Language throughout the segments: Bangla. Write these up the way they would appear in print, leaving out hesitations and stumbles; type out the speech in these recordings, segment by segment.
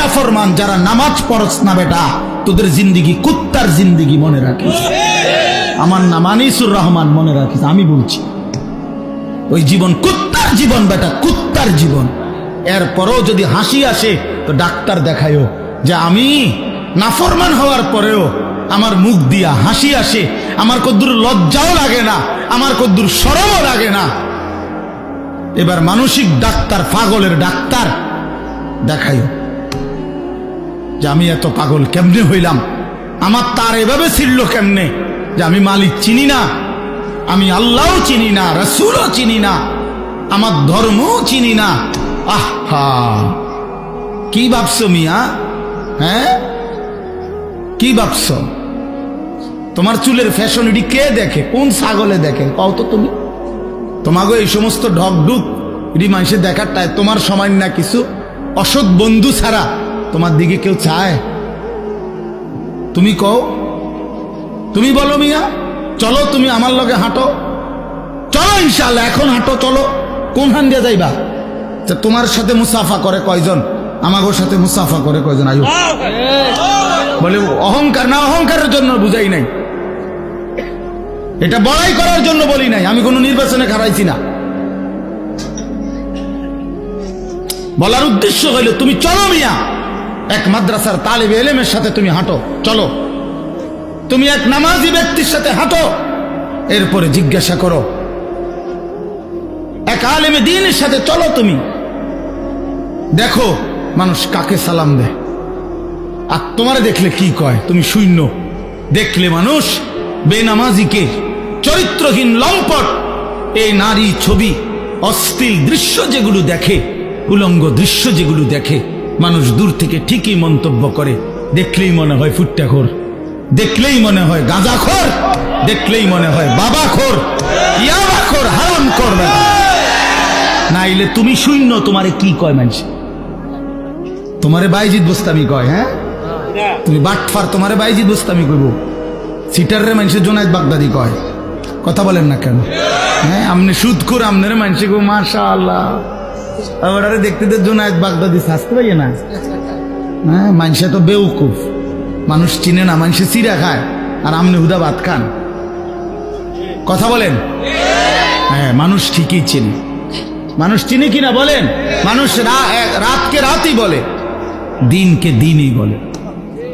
নাফরমান, যারা নামাজ পড়ছ না বেটা, তোদের জিন্দিগি কুত্তার জিন্দিগি, মনে রাখিস। আমার নাম আনিসুর রহমান, মনে রাখিস, আমি বলছি ওই জীবন কুত্তার জীবন বেটা, কুত্তার জীবন। এরপরেও যদি হাসি আসে তো ডাক্তার দেখায়ও যে আমি নাফরমান হওয়ার পরেও আমার মুখ দিয়া হাসি আসে, আমার কদ্দুর লজ্জাও লাগে না, আমার কদ্দুর শরমও লাগে না। এবার মানসিক ডাক্তার, পাগলের ডাক্তার দেখাইও যে আমি এত পাগল কেমনে হইলাম, আমার তার এভাবে ছিল কেমনে যে আমি মালিক চিনি না, আমি আল্লাহও চিনি না, রাসূলও চিনি না, আমার ধর্মও চিনি না। আহা, কি ভাবছো মিয়া? হ্যাঁ, কি ভাবছো? তোমার চুলের ফ্যাশন এটি কে দেখে? কোন ছাগলে দেখে কও তো তুমি? তোমাকে এই সমস্ত ঢকঢুক এটি মানুষে দেখার টাই তোমার সময় না, কিছু অসৎ বন্ধু ছাড়া তোমার দিকে কেউ চায়? তুমি কও, তুমি বলো মিয়া। চলো তুমি আমার লগে হাঁটো, চলো ইনশাআল্লাহ এখন হাঁটো, চলো। কোন হান দিয়ে যাইবা? তোমার সাথে মুসাফা করে কয়জন? আমাগোর সাথে মুসাফা করে কয়জন? আয়ো। বলে অহংকার না, অহংকারের জন্য বুঝাই নাই, এটা বড়াই করার জন্য বলি নাই, আমি কোনো নির্বাচনে হারাইছি না। বলার উদ্দেশ্য হইল তুমি চলো মিয়া, এক মাদ্রাসার তালিবে ইলমের সাথে তুমি হাঁটো, চলো। তুমি এক নামাজি ব্যক্তির সাথে হাঁটো, এরপরে জিজ্ঞাসা করো এক আলেমে দ্বীনের সাথে চলো। তুমি দেখো মানুষ কাকে সালাম দেয়, আর তোমারে দেখলে কি কয়? তুমি শূন্য। দেখলে মানুষ বেনামাজিকে, চরিত্রহীন লম্পট, এই নারী ছবি, অশ্লীল দৃশ্য যেগুলো দেখে, উলঙ্গ দৃশ্য যেগুলো দেখে, মানুষ দূর থেকে ঠিকই মন্তব্য করে। দেখলেই মনে হয় ফুট্টাখোর, দেখলেই মনে হয় গাঁজাখোর, দেখলেই মনে হয় বাবাখোর, ইয়াবাখোর, হারামখোর। নাইলে তুমি শূন্য, তোমারে কি কয় মানুষ? তোমারে বাইজিদ বুস্তামি কয়। হ্যাঁ, তুমি বাটফার, তোমারে বাইজিদ বুস্তামি কইব। সিটাররে মানুষের জোনায়েদ বাগদাদি কয়। কথা বলেন না কেন? হ্যাঁ, আমনে সুদখোর, আমনের মানুষে গো মাশাআল্লাহ, আবার দেখতে দে জোনায়েদ বাগদাদি শাস্তি পাইয়ে না। হ্যাঁ, মানুষে তো বেউকুফ, মানুষ চিনে না, মানুষে চিরা খায়, আর আমনে হুদা ভাত খান। কথা বলেন? হ্যাঁ, মানুষ ঠিকই চিনে। মানুষ চিনে কিনা বলেন? মানুষ রাতকে রাতই বলে, দিনকে দিনই বলে,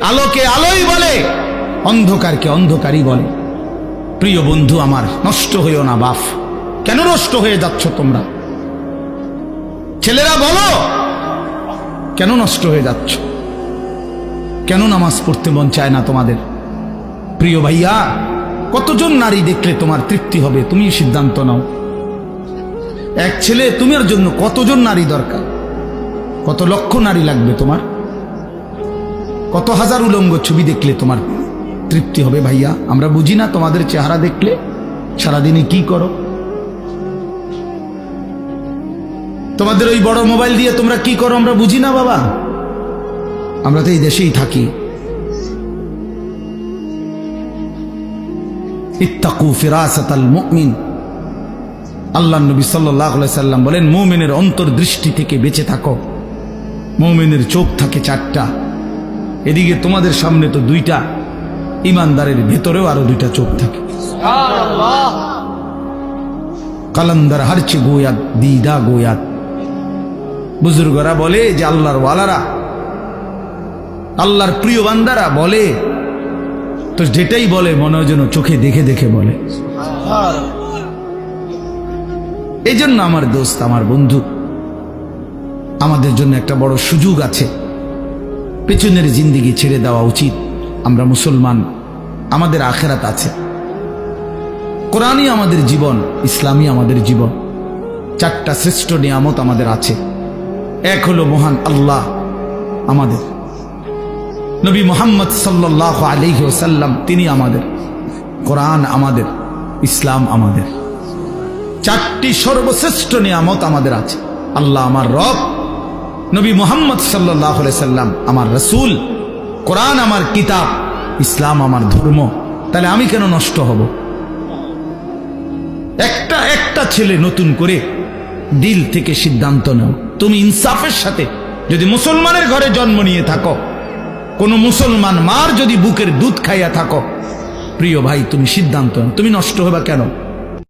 আলোকে আলোই বলে, অন্ধকারকে অন্ধকারই বলে। প্রিয় বন্ধু আমার, নষ্ট হইও না বাপ। কেন নষ্ট হয়ে যাচ্ছ তোমরা? ছেলেরা বলো, কেন নষ্ট হয়ে যাচ্ছ? কেন নামাজ পড়তে মন চায় না তোমাদের? প্রিয় ভাইয়া, কতজন নারী দেখলে তোমার তৃপ্তি হবে? তুমি সিদ্ধান্ত নাও। এক ছেলে, তোমার জন্য কতজন নারী দরকার? কত লক্ষ নারী লাগবে তোমার? কত হাজার উলঙ্গ ছবি দেখলে তোমার তৃপ্তি হবে? ভাইয়া, আমরা বুঝি না তোমাদের চেহারা দেখলে সারাদিনে কি করো? তোমাদের ওই বড় মোবাইল দিয়ে তোমরা কি করো আমরা বুঝি না বাবা। আমরা তো এই দেশেই থাকি। ইত্তাকু ফিরাসাতাল মুমিন, আল্লাহ নবী সাল্লাল্লাহু আলাইহি সাল্লাম বলেন, মুমিনের অন্তর্দৃষ্টি থেকে বেঁচে থাকো। মুমিনের চোখ থাকে চারটা, এদিকে তোমাদের সামনে তো দুইটা, ইমানদারের ভেতরেও আরো দুইটা চোখ থাকে। কালান্দার হারচে গোয়াত দিদা গোয়াত। বুজুর্গরা বলে যে আল্লাহর ওয়ালারা, আল্লাহর প্রিয় বান্দারা বলে তো যেটাই বলে মনে হয় যেন চোখে দেখে দেখে বলে। এই জন্য আমার দোস্ত, আমার বন্ধু, আমাদের জন্য একটা বড় সুযোগ আছে। পেছনের জিন্দিগি ছেড়ে দেওয়া উচিত। আমরা মুসলমান, আমাদের আখেরাত আছে। কোরআনই আমাদের জীবন, ইসলামই আমাদের জীবন। চারটা শ্রেষ্ঠ নিয়ামত আমাদের আছে। এক হলো মহান আল্লাহ আমাদের, নবী মুহাম্মদ সাল্লাল্লাহু আলাইহি ওয়াসাল্লাম তিনি আমাদের, কোরআন আমাদের, ইসলাম আমাদের। চারটি সর্বশ্রেষ্ঠ নিয়ামত আমাদের আছে। আল্লাহ আমার রব, নবী মুহাম্মদ সাল্লাল্লাহু আলাইহি সাল্লাম আমার রাসূল, কোরআন আমার কিতাব, ইসলাম আমার ধর্ম। তাহলে আমি কেন নষ্ট হব? একটা একটা ছেলে নতুন করে দিল থেকে সিদ্ধান্ত নাও। তুমি ইনসাফের সাথে যদি মুসলমানের ঘরে জন্ম নিয়ে থাকো, কোন মুসলমান মার যদি বুকের দুধ খাইয়া থাকো, প্রিয় ভাই তুমি সিদ্ধান্ত নাও, তুমি নষ্ট হবা কেন?